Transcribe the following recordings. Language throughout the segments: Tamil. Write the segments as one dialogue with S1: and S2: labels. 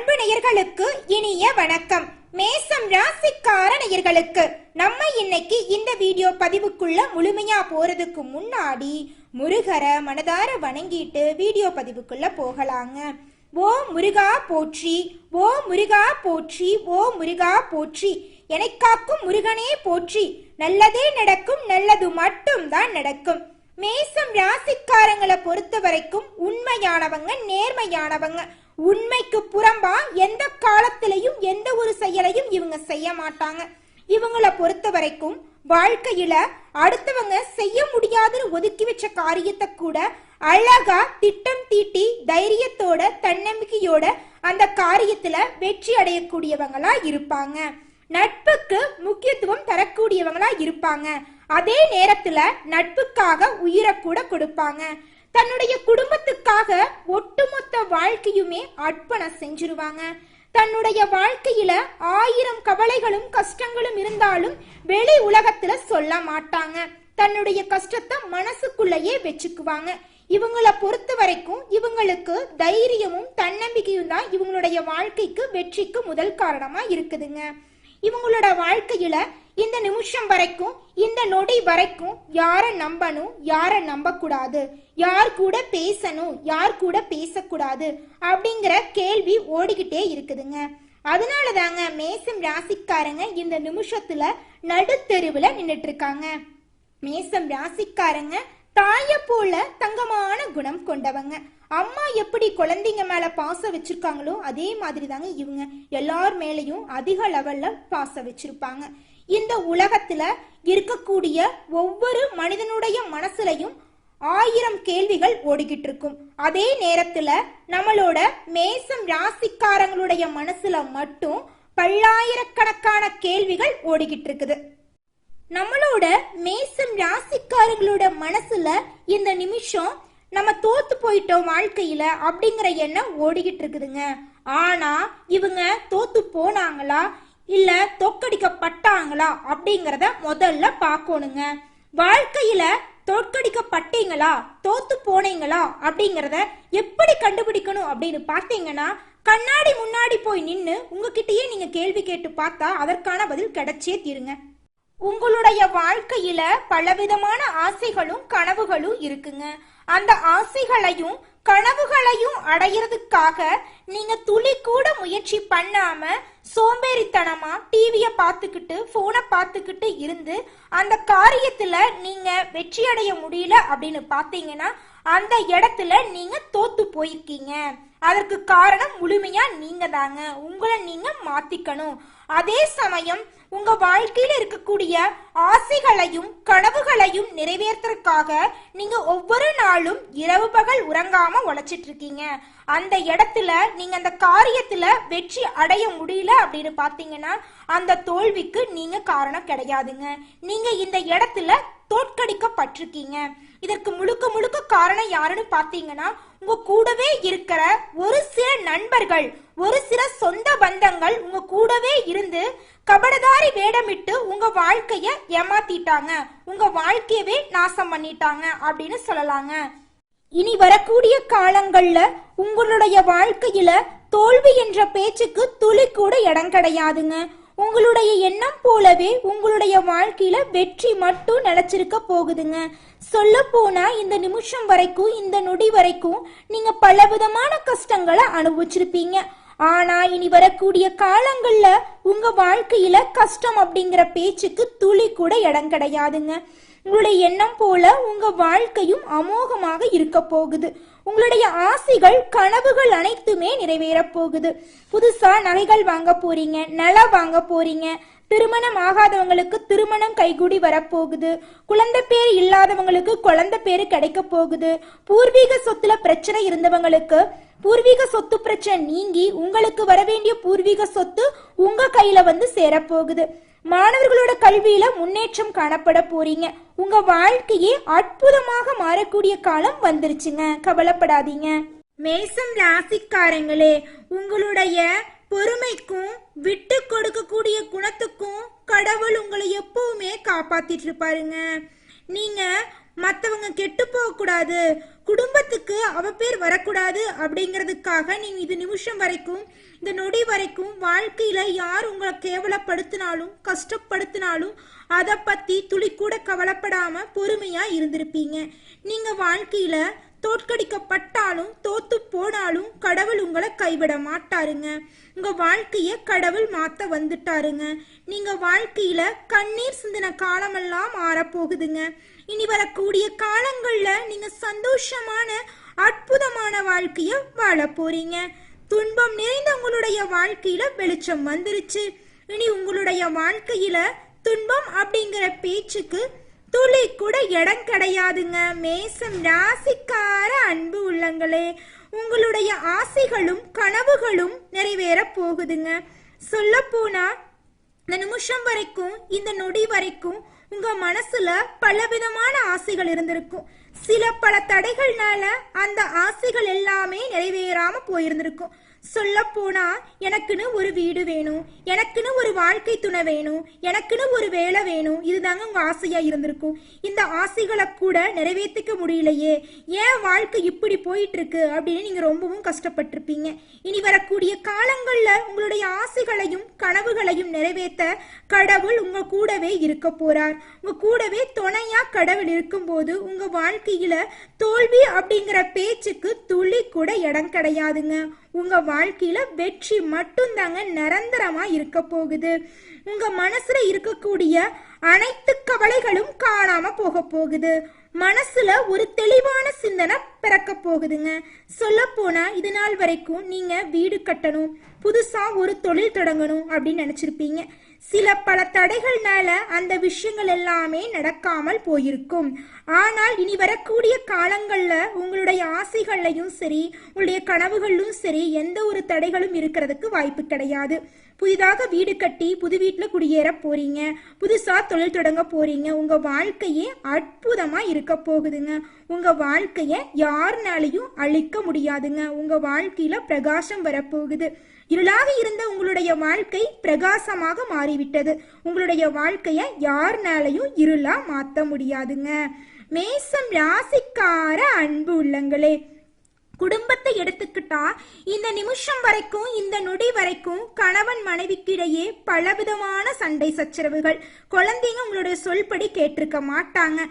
S1: அன்பு நேயர்களுக்கு இனிய வணக்கம். மேசம் ராசிக்கார நேயர்களுக்கு நம்ம இன்னைக்கு இந்த வீடியோ பதிவுக்குள்ள முழுமையா போறதுக்கு முன்னாடி முருகரை மனதார வணங்கிட்டு வீடியோ பதிவுக்குள்ள போகலாங்க. ஓ முருகா போற்றி, ஓ முருகா போற்றி, ஓ முருகா போற்றி, என்னை காக்கும் முருகனே போற்றி, நல்லதே நடக்கும், நல்லது மட்டும் தான் நடக்கும். மேசம் ராசிக்காரங்களை பொறுத்த வரைக்கும் உண்மையானவங்க, நேர்மையானவங்க. உண்மைக்கு புறம்பா எந்த காலத்திலையும் எந்த ஒரு செயலையும் இவங்க செய்ய மாட்டாங்க. இவங்களை பொறுத்த வரைக்கும் வாழ்க்கையில அடுத்தவங்க செய்ய முடியாதுன்னு ஒதுக்கி வச்ச காரியத்தை கூட அழகா திட்டம் தீட்டி தைரியத்தோட தன்னம்பிக்கையோட அந்த காரியத்துல வெற்றி அடையக்கூடியவங்களா இருப்பாங்க. நட்புக்கு முக்கியத்துவம் தரக்கூடியவங்களா இருப்பாங்க. அதே நேரத்துல நட்புக்காக உயிரை கூட கொடுப்பாங்க. தன்னுடைய குடும்பத்துக்காக ஒட்டுமொத்த வாழ்க்கையுமே அர்ப்பணம் செஞ்சிருவாங்க. தன்னுடைய வாழ்க்கையில 1000 கவலைகளும் கஷ்டங்களும் இருந்தாலும் வெளி உலகத்துல சொல்ல மாட்டாங்க. தன்னுடைய கஷ்டத்தை மனசுக்குள்ளேயே வச்சுக்குவாங்க. இவங்களை பொறுத்த வரைக்கும் இவங்களுக்கு தைரியமும் தன்னம்பிக்கையும் தான் இவங்களுடைய வாழ்க்கைக்கு வெற்றிக்கு முதல் காரணமா இருக்குதுங்க. இவங்களோட வாழ்க்கையில இந்த நிமிஷம் வரைக்கும், இந்த நொடி வரைக்கும் யாரை நம்பணும், யாரை நம்ப கூடாது, யார் கூட பேசணும், யார் கூட பேசக்கூடாது அப்படிங்கிற கேள்வி ஓடிக்கிட்டே இருக்குதுங்க. அதனால தாங்க மேசம் ராசிக்காரங்க இந்த நிமிஷத்துல நடுத்தெருவுல நின்னுட்டு இருக்காங்க. மேசம் ராசிக்காரங்க தாய போல தங்கமான குணம் கொண்டவங்க. அம்மா எப்படி குழந்தைங்க மேல பாசம் வச்சிருக்காங்களோ அதே மாதிரி தாங்க இவங்க எல்லார் மேலையும் அதிக லெவல்ல பாசம் வச்சிருப்பாங்க. இந்த உலகத்துல இருக்கக்கூடிய ஒவ்வொரு மனிதனுடைய மனசுலையும் 1000 கேள்விகள் ஓடிக்கிட்டு இருக்கும். அதே நேரத்துல நம்மளோட மேசம் ராசிக்காரங்களுடைய மனசுல மட்டும் பல்லாயிரக்கணக்கான கேள்விகள் ஓடிக்கிட்டு இருக்குது. நம்மளோட மேசம் ராசிக்காரங்களோட மனசுல இந்த நிமிஷம் நம்ம தோத்து போயிட்டோம் வாழ்க்கையில அப்படிங்கிற எண்ணம் ஓடிக்கிட்டு இருக்குதுங்க. ஆனா இவங்க தோத்து போனாங்களா இல்ல தோற்கடிக்கப்பட்டாங்களா அப்படிங்கறத முதல்ல பார்க்கணுங்க. வாழ்க்கையில தோற்கடிக்கப்பட்டீங்களா தோத்து போனீங்களா அப்படிங்கறத எப்படி கண்டுபிடிக்கணும் அப்படின்னு பார்த்தீங்கன்னா, கண்ணாடி முன்னாடி போய் நின்னு உங்ககிட்டயே நீங்க கேள்வி கேட்டு பார்த்தா அதற்கான பதில் கிடைச்சே தீருங்க. உங்களுடைய வாழ்க்கையில பலவிதமான ஆசைகளும் கனவுகளும் இருக்குங்க. அந்த ஆசைகளையும் கனவுகளையும் அடையிறதுக்காக நீங்க துளி கூட முயற்சி பண்ணாம சோம்பேறித்தனமா டிவிய பார்த்துக்கிட்டு போனை பார்த்துக்கிட்டு இருந்து அந்த காரியத்துல நீங்க வெற்றி அடைய முடியல அப்படின்னு பாத்தீங்கன்னா அந்த இடத்துல நீங்க தோத்து போயிருக்கீங்க. அதற்கு காரணம் முழுமையா நீங்க தாங்க. உங்களை நீங்க மாத்திக்கணும். அதே சமயம் உங்க வாழ்க்கையில இருக்கக்கூடிய ஆசைகளையும் கனவுகளையும் நிறைவேற்றறதுக்காக நீங்க ஒவ்வொரு நாளும் இரவு பகல் உறங்காம உழைச்சிட்டு இருக்கீங்க. அந்த இடத்துல நீங்க அந்த காரியத்துல வெற்றி அடைய முடியல அப்படின்னு பாத்தீங்கன்னா அந்த தோல்விக்கு நீங்க காரணம் கிடையாதுங்க. நீங்க இந்த இடத்துல தோற்கடிக்கப்பட்டிருக்கீங்க. இதற்கு முழுக்க முழுக்க காரணம் யாருன்னு பாத்தீங்கன்னா உங்க கூடவே இருக்கிற ஒரு சில நண்பர்கள், ஒரு சில சொந்த பந்தங்கள் உங்க கூடவே இருந்து கபடதாரி வேடமிட்டு உங்க வாழ்க்கைய ஏமாத்திட்டாங்க, உங்க வாழ்க்கையவே நாசம் பண்ணிட்டாங்க அப்படின்னு சொல்லலாங்க. இனி வரக்கூடிய காலங்கள்ல உங்களுடைய வாழ்க்கையில தோல்வி என்ற பேச்சுக்கு துளி கூட இடம் கிடையாதுங்க. உங்களுடைய எண்ணம் போலவே உங்களுடைய வாழ்க்கையில வெற்றி மட்டும் நிலைச்சிருக்க போகுதுங்க. சொல்ல போனா இந்த நிமிஷம் வரைக்கும், இந்த நொடி வரைக்கும் நீங்க பலவிதமான கஷ்டங்களை அனுபவிச்சிருப்பீங்க. ஆனா இனி வரக்கூடிய காலங்கள்ல உங்க வாழ்க்கையில கஷ்டம் அப்படிங்கிற பேச்சுக்கு துளி கூட இடம் கிடையாதுங்க. உங்களுடைய எண்ணம் போல உங்க வாழ்க்கையும் அமோகமாக இருக்க போகுது. உங்களுடைய ஆசைகள் கனவுகள் அனைத்துமே நிறைவேற போகுது. புதுசா நகைகள் வாங்க போறீங்க, நிலம் வாங்க போறீங்க. திருமணம் ஆகாதவங்களுக்கு திருமணம் கைகூடி வரப்போகுது. குழந்தை பேரு இல்லாதவங்களுக்கு குழந்தை பேரு கிடைக்க போகுது. பூர்வீக சொத்துல பிரச்சனை இருந்தவங்களுக்கு பூர்வீக சொத்து பிரச்சனை நீங்கி உங்களுக்கு வர வேண்டிய பூர்வீக சொத்து உங்க கையில வந்து சேரப்போகுது. மாணவர்களோட கல்வியில முன்னேற்றம் காணப்பட போறீங்க. உங்க வாழ்க்கையே அற்புதமாக மாறக்கூடிய காலம் வந்துருச்சுங்க. கவலைப்படாதீங்க. மேசம் ராசிக்காரங்களே, உங்களுடைய பொறுமைக்கும் விட்டு கொடுக்கக்கூடிய குணத்துக்கும் கடவுள் உங்களை எப்பவுமே காப்பாத்திட்டு இருப்பாருங்க. நீங்க மற்றவங்க கெட்டு போகக்கூடாது, குடும்பத்துக்கு அவப்பேர் வரக்கூடாது அப்படிங்கிறதுக்காக நீங்க இது நிமிஷம் வரைக்கும், இந்த நொடி வரைக்கும் வாழ்க்கையில யார் உங்களை கேவலப்படுத்தினாலும் கஷ்டப்படுத்தினாலும் அதை பத்தி துளி கூட கவலைப்படாம பொறுமையா இருந்திருப்பீங்க. நீங்க வாழ்க்கையில தோற்கடிக்கப்பட்டாலும் தோத்து போனாலும் கடவுள் உங்களை கைவிட மாட்டாருங்க. உங்க வாழ்க்கைய கடவுள் மாத்த வந்துட்டாருங்க. நீங்க வாழ்க்கையில கண்ணீர் சிந்தின காலமெல்லாம் மாறப்போகுதுங்க. இனி வரக்கூடிய காலங்கள்ல நீங்க சந்தோஷமான அற்புதமான வாழ்க்கைய வாழ போறீங்க. துன்பம் நிறைந்த உங்களுடைய வாழ்க்கையில வெளிச்சம் வந்துருச்சு. இனி உங்களுடைய வாழ்க்கையில துன்பம் அப்படிங்கிற பேச்சுக்கு துளி கூட இடம் கிடையாதுங்க. மேசம் ராசிக்கார அன்பு உள்ளங்களே, உங்களுடைய ஆசைகளும் கனவுகளும் நிறைவேற போகுதுங்க. சொல்ல போனா இந்த நிமிஷம் வரைக்கும், இந்த நொடி வரைக்கும் உங்க மனசுல பலவிதமான ஆசைகள் இருந்திருக்கும். பல தடைகள்னால அந்த ஆசைகள் எல்லாமே நிறைவேறாம போயிருந்திருக்கும். சொல்ல போனா எனக்குன்னு ஒரு வீடு வேணும், எனக்குன்னு ஒரு வாழ்க்கை துணை வேணும், எனக்குன்னு ஒரு வேலை வேணும், இதுதாங்க உங்க ஆசையா இருந்திருக்கும். இந்த ஆசைகளை கூட நிறைவேற்றிக்க முடியலையே, ஏன் வாழ்க்கை இப்படி போயிட்டு இருக்கு அப்படின்னு நீங்க ரொம்பவும் கஷ்டப்பட்டிருப்பீங்க. இனி வரக்கூடிய காலங்கள்ல உங்களுடைய ஆசைகளையும் கனவுகளையும் நிறைவேற்ற கடவுள் உங்க கூடவே இருக்க போறார். உங்க கூடவே துணையா கடவுள் இருக்கும்போது உங்க வாழ்க்கையில தோல்வி அப்படிங்கிற பேச்சுக்கு துளி கூட இடம் கிடையாதுங்க. உங்க வாழ்க்கையில வெற்றி மட்டும் தாங்க நிரந்தரமா இருக்க போகுது. உங்க மனசுல இருக்கக்கூடிய அனைத்து கவலைகளும் காணாம போக போகுது. மனசுல ஒரு தெளிவான சிந்தனை பிறக்க போகுதுங்க. சொல்ல போனா இது நாள் வரைக்கும் நீங்க வீடு கட்டணும், புதுசா ஒரு தொழில் தொடங்கணும் அப்படின்னு நினைச்சிருப்பீங்க. பல தடைகள்னால அந்த விஷயங்கள் எல்லாமே நடக்காமல் போயிருக்கும். ஆனால் இனி வரக்கூடிய காலங்கள்ல உங்களுடைய ஆசைகள்லையும் சரி, உங்களுடைய கனவுகளிலும் சரி எந்த ஒரு தடைகளும் இருக்கிறதுக்கு வாய்ப்பு கிடையாது. புதிதாக வீடு கட்டி புது வீட்டுல குடியேற போறீங்க, புதுசா தொழில் தொடங்க போறீங்க. உங்க வாழ்க்கையே அற்புதமா இருக்க போகுதுங்க. உங்க வாழ்க்கைய யாருனாலையும் அழிக்க முடியாதுங்க. உங்க வாழ்க்கையில பிரகாசம் வரப்போகுது. இருளாக இருந்த உங்களுடைய வாழ்க்கை பிரகாசமாக மாறிவிட்டது. உங்களுடைய வாழ்க்கைய யாருனாலையும் இருளா மாத்த முடியாதுங்க. மேசம் ராசிக்கார அன்பு உள்ளங்களே, குடும்பத்தை எடுத்துக்கிட்டா இந்த நிமிஷம் வரைக்கும், இந்த நொடி வரைக்கும் கணவன் மனைவிக்கிடையே பலவிதமான சண்டை சச்சரவுகள். குழந்தைங்க உங்களுடைய சொல்படி கேட்டிருக்க மாட்டாங்க.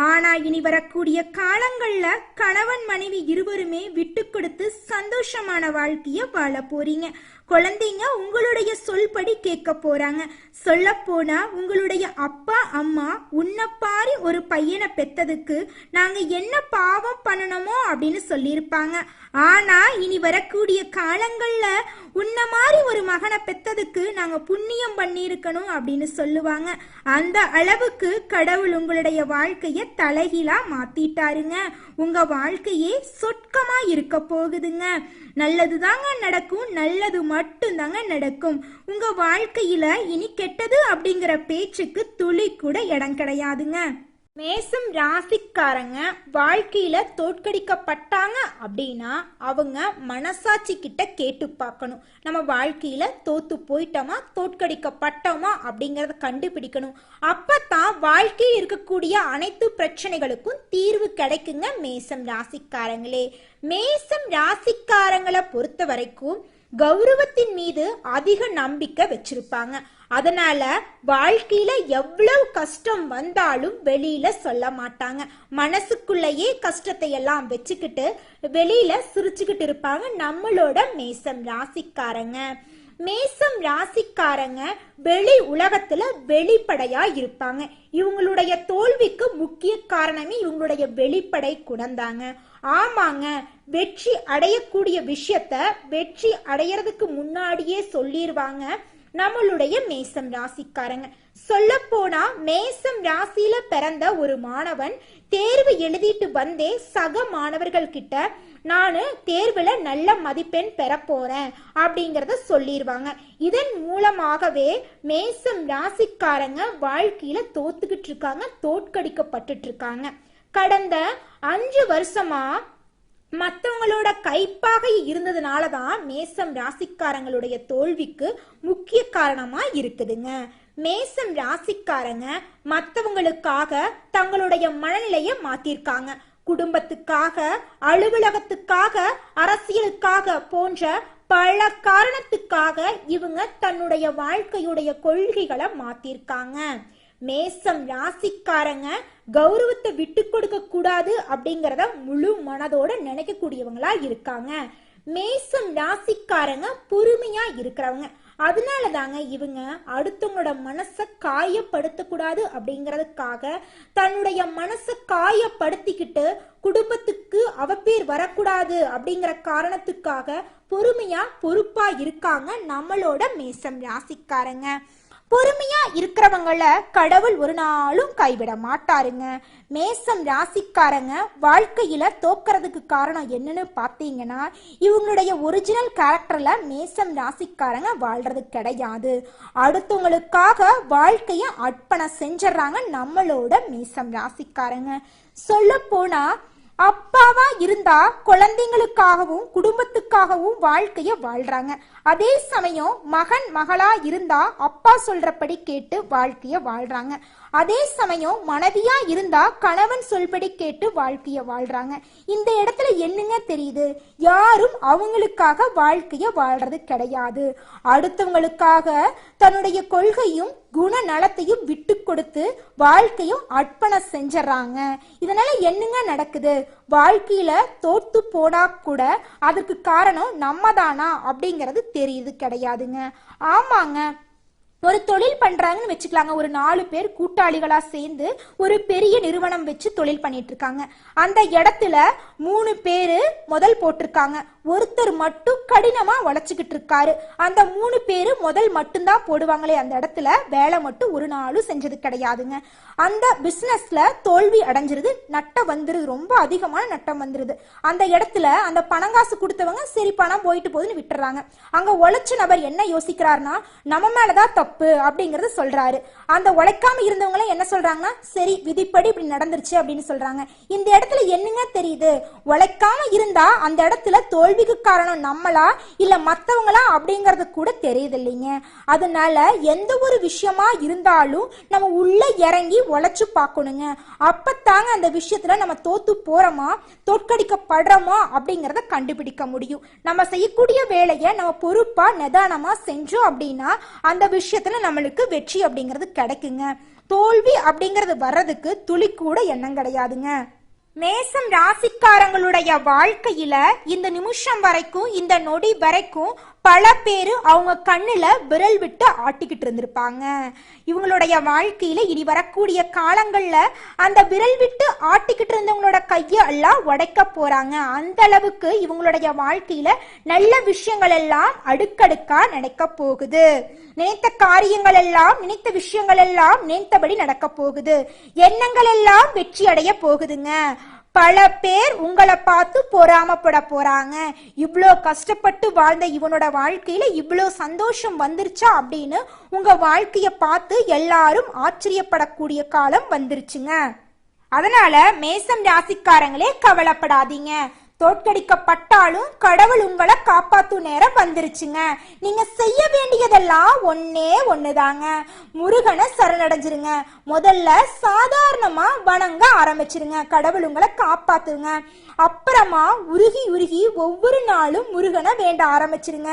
S1: ஆனா இனி வரக்கூடிய காலங்கள்ல கணவன் மனைவி இருவருமே விட்டு கொடுத்து சந்தோஷமான வாழ்க்கைய வாழ போறீங்க. குழந்தைங்க உங்களுடைய சொல்படி கேட்க போறாங்க. சொல்ல போனா உங்களுடைய அப்பா அம்மா உன்னப்பாரி ஒரு பையனை பெத்ததுக்கு நாங்க என்ன பாவம் பண்ணணுமோ அப்படின்னு சொல்லியிருப்பாங்க. ஆனா இனி வரக்கூடிய காலங்கள்ல உன்ன மாதிரி ஒரு மகனை பெத்ததுக்கு நாங்க புண்ணியம் பண்ணியிருக்கணும் அப்படின்னு சொல்லுவாங்க. அந்த அளவுக்கு கடவுள் உங்களுடைய வாழ்க்கைய தலைகீழா மாத்திட்டாருங்க. உங்க வாழ்க்கையே சொர்க்கமா இருக்க போகுதுங்க. நல்லது தாங்க நடக்கும், நல்லது மட்டும் தாங்க நடக்கும். உங்க வாழ்க்கையில இனி கெட்டது அப்படிங்கிற பேச்சுக்கு துளி கூட இடம் கிடையாதுங்க. மேசம் ராசிக்காரங்க வாழ்க்கையில தோற்கடிக்கப்பட்டாங்க அப்படின்னா அவங்க மனசாட்சி கிட்ட கேட்டு பார்க்கணும். நம்ம வாழ்க்கையில தோத்து போயிட்டோமா தோற்கடிக்கப்பட்டோமா அப்படிங்கறத கண்டுபிடிக்கணும். அப்பதான் வாழ்க்கையில் இருக்கக்கூடிய அனைத்து பிரச்சனைகளுக்கும் தீர்வு கிடைக்குங்க. மேசம் ராசிக்காரங்களே, மேசம் ராசிக்காரங்களை பொறுத்த வரைக்கும் கௌரவத்தின் மீது அதிக நம்பிக்கை வச்சிருப்பாங்க. அதனால வாழ்க்கையில எவ்வளவு கஷ்டம் வந்தாலும் வெளியில சொல்ல மாட்டாங்க. மனசுக்குள்ளேயே கஷ்டத்தை எல்லாம் வச்சுக்கிட்டு வெளியில சிரிச்சுக்கிட்டு இருப்பாங்க நம்மளோட மேசம் ராசிக்காரங்க. மேசம் ராசிக்காரங்க வெளி உலகத்துல வெளிப்படையா இருப்பாங்க. இவங்களுடைய தோல்விக்கு முக்கிய காரணமே இவங்களுடைய வெளிப்படை குணம்தாங்க. ஆமாங்க, வெற்றி அடையக்கூடிய விஷயத்த வெற்றி அடையறதுக்கு முன்னாடியே சொல்லிடுவாங்க நம்மளுடைய மேசம் ராசிக்காரங்க. சொல்ல போனா மேசம் ராசியில பிறந்த ஒரு மாணவன் தேர்வு எழுதிட்டு வந்தே சக மாணவர்கள் கிட்ட நானு தேர்வுல நல்ல மதிப்பெண் பெற போறேன் அப்படிங்கறத சொல்லிடுவாங்க. இதன் மூலமாகவே மேசம் ராசிக்காரங்க வாழ்க்கையில தோத்துக்கிட்டு இருக்காங்க, தோற்கடிக்கப்பட்டுட்டு இருக்காங்க. கடந்த 5 வருஷமா மற்றவங்களோட கைப்பாக இருந்ததுனாலதான் மேசம் ராசிக்காரங்களுடைய தோல்விக்கு முக்கிய காரணமா இருக்குதுங்க. மேசம் ராசிக்காரங்க மற்றவங்களுக்காக தங்களுடைய மனநிலையை மாத்திருக்காங்க. குடும்பத்துக்காக, அலுவலகத்துக்காக, அரசியலுக்காக போன்ற பல காரணத்துக்காக இவங்க தன்னுடைய வாழ்க்கையுடைய கொள்கைகளை மாத்திருக்காங்க. மேசம் ராசிக்காரங்க கௌரவத்தை விட்டு கொடுக்க கூடாது அப்படிங்கறத முழு மனதோட நினைக்கக்கூடியவங்களா இருக்காங்க. மேசம் ராசிக்காரங்க பொறுமையா இருக்கிறவங்க. அதனால தாங்க இவங்க அடுத்தவங்களோட மனசை காயப்படுத்தக்கூடாது அப்படிங்கிறதுக்காக தன்னுடைய மனசை காயப்படுத்திக்கிட்டு குடும்பத்துக்கு அவப்பேர் வரக்கூடாது அப்படிங்கிற காரணத்துக்காக பொறுமையா பொறுப்பா இருக்காங்க நம்மளோட மேசம் ராசிக்காரங்க. பொறுமையா இருக்கிறவங்கள கடவுள் ஒரு நாளும் கைவிட மாட்டாருங்க. மேசம் ராசிக்காரங்க வாழ்க்கையில தோக்கிறதுக்கு காரணம் என்னன்னு பாத்தீங்கன்னா, இவங்களுடைய ஒரிஜினல் கேரக்டர்ல மேசம் ராசிக்காரங்க வாழ்றது கிடையாது. அடுத்தவங்களுக்காக வாழ்க்கைய அர்ப்பணம் செஞ்சிடறாங்க நம்மளோட மேசம் ராசிக்காரங்க. சொல்ல போனா அப்பாவா இருந்தா குழந்தைங்களுக்காகவும் குடும்பத்துக்காகவும் வாழ்க்கைய வாழ்றாங்க. அதே சமயம் மகன் மகளா இருந்தா அப்பா சொல்றபடி கேட்டு வாழ்க்கைய வாழ்றாங்க. அதே சமயம் மனைவியா இருந்தா கணவன் சொல்படி கேட்டு வாழ்க்கைய வாழ்றாங்க. இந்த இடத்துல என்னங்க தெரியுது? யாரும் அவங்களுக்காக வாழ்க்கைய வாழ்றது கிடையாது. அடுத்தவங்களுக்காக தன்னுடைய கொள்கையும் குணநலத்தையும் விட்டு கொடுத்து வாழ்க்கையும் அர்ப்பணம் செஞ்சிடறாங்க. இதனால என்னங்க நடக்குது? வாழ்க்கையில தோத்து போனா கூட அதுக்கு காரணம் நம்ம தானா அப்படிங்கிறது தெரியுது கிடையாதுங்க. ஆமாங்க, ஒரு தொழில் பண்றாங்கன்னு வச்சுக்கலாங்க. ஒரு 4 பேர் கூட்டாளிகளா சேர்ந்து ஒரு பெரிய நிறுவனம் வச்சு தொழில் பண்ணிட்டு இருக்காங்க. அந்த இடத்துல 3 பேரு முதல் போட்டிருக்காங்க. ஒருத்தர் மட்டும் கடினமா உழைச்சுக்கிட்டு இருக்காரு. அந்த 3 பேரு முதல் மட்டும்தான் போடுவாங்களே, அந்த இடத்துல வேலை மட்டும் ஒரு நாளும் செஞ்சது கிடையாதுங்க. அந்த பிசினஸ்ல தோல்வி அடைஞ்சிருது, நட்டம் வந்துருது, ரொம்ப அதிகமான நட்டம் வந்துருது. அந்த இடத்துல அந்த பணங்காசு கொடுத்தவங்க சரி பணம் போயிட்டு போகுதுன்னு விட்டுறாங்க. அங்க உழைச்ச நபர் என்ன யோசிக்கிறாருன்னா, நம்ம மேலதான் தப்பு அப்படிங்கறது சொல்றாரு. அந்த உழைக்காம இருந்தவங்க என்ன சொல்றாங்கன்னா, சரி விதிப்படி இப்படி நடந்துருச்சு அப்படின்னு சொல்றாங்க. இந்த இடத்துல என்னங்க தெரியுது? உழைக்காம இருந்தா அந்த இடத்துல தோல்விக்கு காரணம் நம்மளா இல்ல மத்தவங்களா அப்படிங்கறது கூட தெரியுது இல்லைங்க. அதனால எந்த ஒரு விஷயமா இருந்தாலும் நம்ம உள்ள இறங்கி உழைச்சு பார்க்கணுங்க. அப்பத்தாங்க அந்த விஷயத்துல நம்ம தோத்து போறோமா தோற்கடிக்கப்படுறோமா அப்படிங்கறத கண்டுபிடிக்க முடியும். நம்ம செய்யக்கூடிய வேலையை நம்ம பொறுப்பா நிதானமா செஞ்சோம் அப்படின்னா அந்த விஷயத்துல நம்மளுக்கு வெற்றி அப்படிங்கிறது கிடைக்குங்க. தோல்வி அப்படிங்கிறது வர்றதுக்கு துளி கூட எண்ணம் கிடையாதுங்க. மேசம் ராசிக்காரங்களுடைய வாழ்க்கையில இந்த நிமிஷம் வரைக்கும், இந்த நொடி வரைக்கும் பல பேரு அவங்க கண்ணுல விரல் விட்டு ஆட்டிக்கிட்டு இருந்திருப்பாங்க. இவங்களுடைய வாழ்க்கையில இனி வரக்கூடிய காலங்கள்ல அந்த விரல் விட்டு ஆட்டிக்கிட்டு இருந்தவங்களோட கையை எல்லாம் உடைக்க போறாங்க. அந்த அளவுக்கு இவங்களுடைய வாழ்க்கையில நல்ல விஷயங்கள் எல்லாம் அடுக்கடுக்கா நடக்க போகுது. நினைத்த காரியங்கள் எல்லாம், நினைத்த விஷயங்கள் எல்லாம் நினைத்தபடி நடக்க போகுது. எண்ணங்கள் எல்லாம் வெற்றி அடைய போகுதுங்க. பல பேர் உங்களை பார்த்து பொறாமப்பட போறாங்க. இவ்வளோ கஷ்டப்பட்டு வாழ்ந்த இவனோட வாழ்க்கையில இவ்வளோ சந்தோஷம் வந்துருச்சா அப்படின்னு உங்க வாழ்க்கைய பார்த்து எல்லாரும் ஆச்சரியப்படக்கூடிய காலம் வந்துருச்சுங்க. அதனால மேசம் ராசிக்காரங்களே கவலைப்படாதீங்க. தோற்கடிக்கப்பட்டாலும் கடவுள் உங்களை காப்பாத்தும் நேரம் வந்துருச்சுங்க. நீங்க செய்ய வேண்டியதெல்லாம் ஒன்னே ஒண்ணுதாங்க. முருகனை சரணடைஞ்சிருங்க. முதல்ல சாதாரணமா வணங்க ஆரம்பிச்சிருங்க. கடவுள் உங்களை காப்பாத்துங்க. அப்புறமா உருகி உருகி ஒவ்வொரு நாளும் முருகனை வேண்ட ஆரம்பிச்சிருங்க.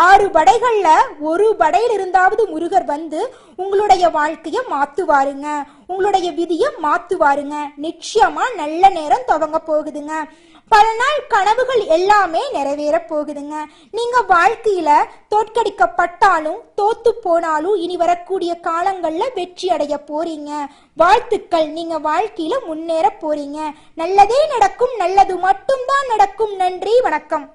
S1: 6 படைகள்ல ஒரு படையில் இருந்தாவது முருகர் வந்து உங்களுடைய வாழ்க்கைய மாத்துவாருங்க. உங்களுடைய விதியை மாத்துவாருங்க. நிச்சயமா நல்ல நேரம் துவங்க போகுதுங்க. பல நாள் கனவுகள் எல்லாமே நிறைவேற போகுதுங்க. நீங்க வாழ்க்கையில தோற்கடிக்கப்பட்டாலும் தோத்து போனாலும் இனி வரக்கூடிய காலங்கள்ல வெற்றி அடைய போறீங்க. வாழ்த்துக்கள், நீங்க வாழ்க்கையில முன்னேற போறீங்க. நல்லதே நடக்கும், நல்லது மட்டும்தான் நடக்கும். நன்றி, வணக்கம்.